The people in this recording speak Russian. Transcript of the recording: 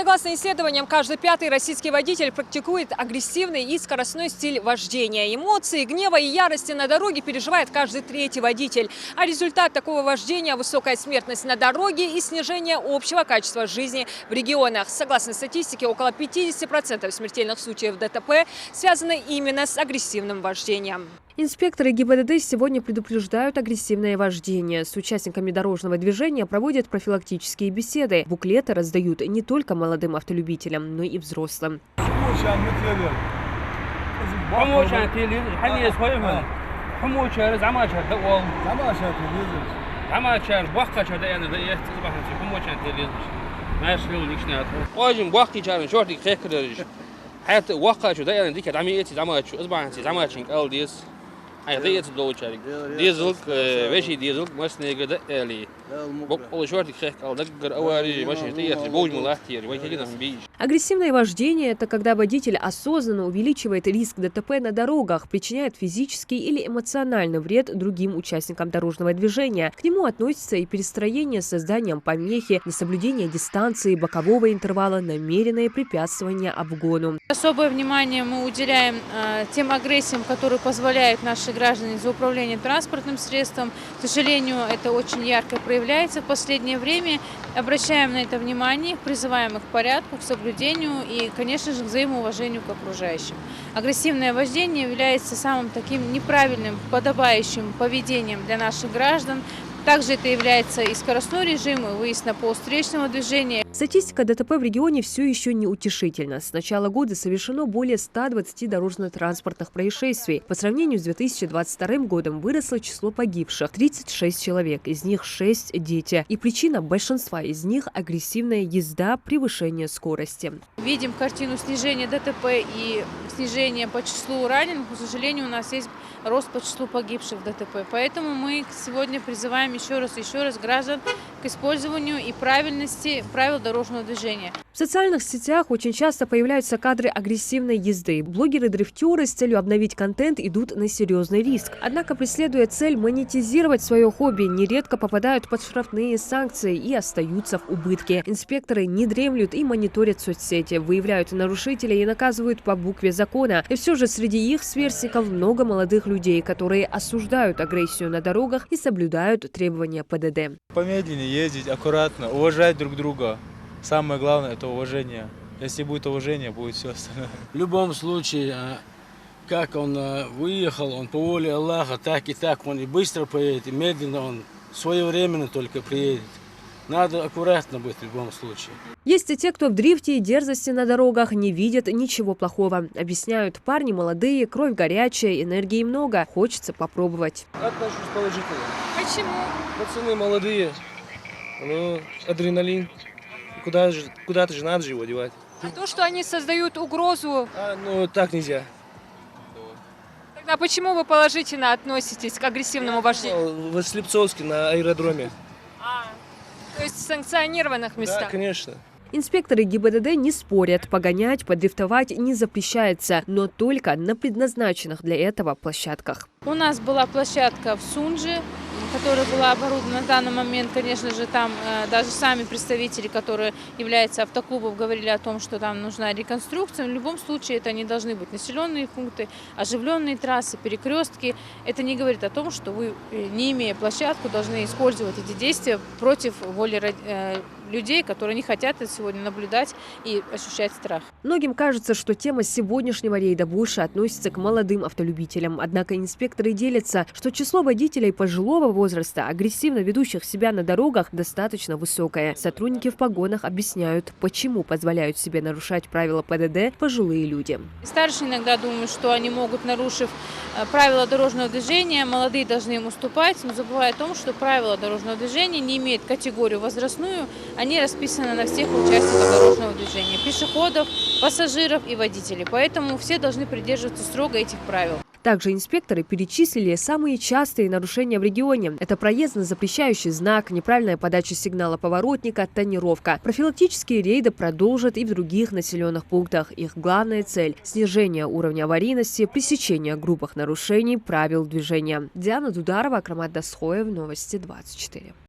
Согласно исследованиям, каждый пятый российский водитель практикует агрессивный и скоростной стиль вождения. Эмоции, гнева и ярости на дороге переживает каждый третий водитель. А результат такого вождения – высокая смертность на дороге и снижение общего качества жизни в регионах. Согласно статистике, около 50% смертельных случаев ДТП связаны именно с агрессивным вождением. Инспекторы ГИБДД сегодня предупреждают агрессивное вождение. С участниками дорожного движения проводят профилактические беседы. Буклеты раздают не только молодым автолюбителям, но и взрослым. Агрессивное вождение – это когда водитель осознанно увеличивает риск ДТП на дорогах, причиняет физический или эмоциональный вред другим участникам дорожного движения. К нему относится и перестроение с созданием помехи, несоблюдение дистанции, бокового интервала, намеренное препятствование обгону. Особое внимание мы уделяем тем агрессиям, которые позволяют наши граждане за управление транспортным средством. К сожалению, это очень ярко проявляется в последнее время. Обращаем на это внимание, призываем их к порядку, к соблюдению и, конечно же, к взаимоуважению к окружающим. Агрессивное вождение является самым таким неправильным, подобающим поведением для наших граждан. Также это является и скоростной режим, и выезд на полос встречного движения. Статистика ДТП в регионе все еще неутешительна. С начала года совершено более 120 дорожно-транспортных происшествий. По сравнению с 2022 годом выросло число погибших – 36 человек, из них 6 – дети. И причина большинства из них – агрессивная езда, превышение скорости. Видим картину снижения ДТП и снижения по числу раненых. К сожалению, у нас есть рост по числу погибших в ДТП. Поэтому мы сегодня призываем еще раз граждан к использованию и правильности правил дорожного движения. В социальных сетях очень часто появляются кадры агрессивной езды. Блогеры-дрифтеры с целью обновить контент идут на серьезный риск. Однако, преследуя цель монетизировать свое хобби, нередко попадают под штрафные санкции и остаются в убытке. Инспекторы не дремлют и мониторят соцсети, выявляют нарушителей и наказывают по букве закона. И все же среди их сверстников много молодых людей, которые осуждают агрессию на дорогах и соблюдают требования ПДД. Помедленнее ездить, аккуратно, уважать друг друга. Самое главное – это уважение. Если будет уважение, будет все остальное. В любом случае, как он выехал, он по воле Аллаха, так и так, он и быстро поедет, и медленно, он своевременно только приедет. Надо аккуратно быть в любом случае. Есть и те, кто в дрифте и дерзости на дорогах не видят ничего плохого. Объясняют, парни молодые, кровь горячая, энергии много, хочется попробовать. Отношусь положительно. Почему? Пацаны молодые, адреналин. Куда-то же надо его девать. А то, что они создают угрозу… Так нельзя. Тогда почему вы положительно относитесь к агрессивному вождению? В Слепцовске на аэродроме. То есть в санкционированных местах? Да, конечно. Инспекторы ГИБДД не спорят, погонять, подрифтовать не запрещается, но только на предназначенных для этого площадках. У нас была площадка в Сунже, которая была оборудована на данный момент. Конечно же, там даже сами представители, которые являются автоклубов, говорили о том, что там нужна реконструкция. В любом случае, это не должны быть населенные пункты, оживленные трассы, перекрестки. Это не говорит о том, что вы, не имея площадку, должны использовать эти действия против воли людей, которые не хотят сегодня наблюдать и ощущать страх. Многим кажется, что тема сегодняшнего рейда больше относится к молодым автолюбителям. Однако инспекторы делятся, что число водителей пожилого возраста, агрессивно ведущих себя на дорогах, достаточно высокое. Сотрудники в погонах объясняют, почему позволяют себе нарушать правила ПДД пожилые люди. Старшие иногда думают, что они могут, нарушив правила дорожного движения, молодые должны им уступать, но забывая о том, что правила дорожного движения не имеют категорию возрастную, они расписаны на всех участников дорожного движения, пешеходов, пассажиров и водителей. Поэтому все должны придерживаться строго этих правил. Также инспекторы перечислили самые частые нарушения в регионе. Это проезд на запрещающий знак, неправильная подача сигнала поворотника, тонировка. Профилактические рейды продолжат и в других населенных пунктах. Их главная цель – снижение уровня аварийности, пресечение грубых нарушений правил движения. Диана Дударова, Акрамат Дасхоев, Новости 24.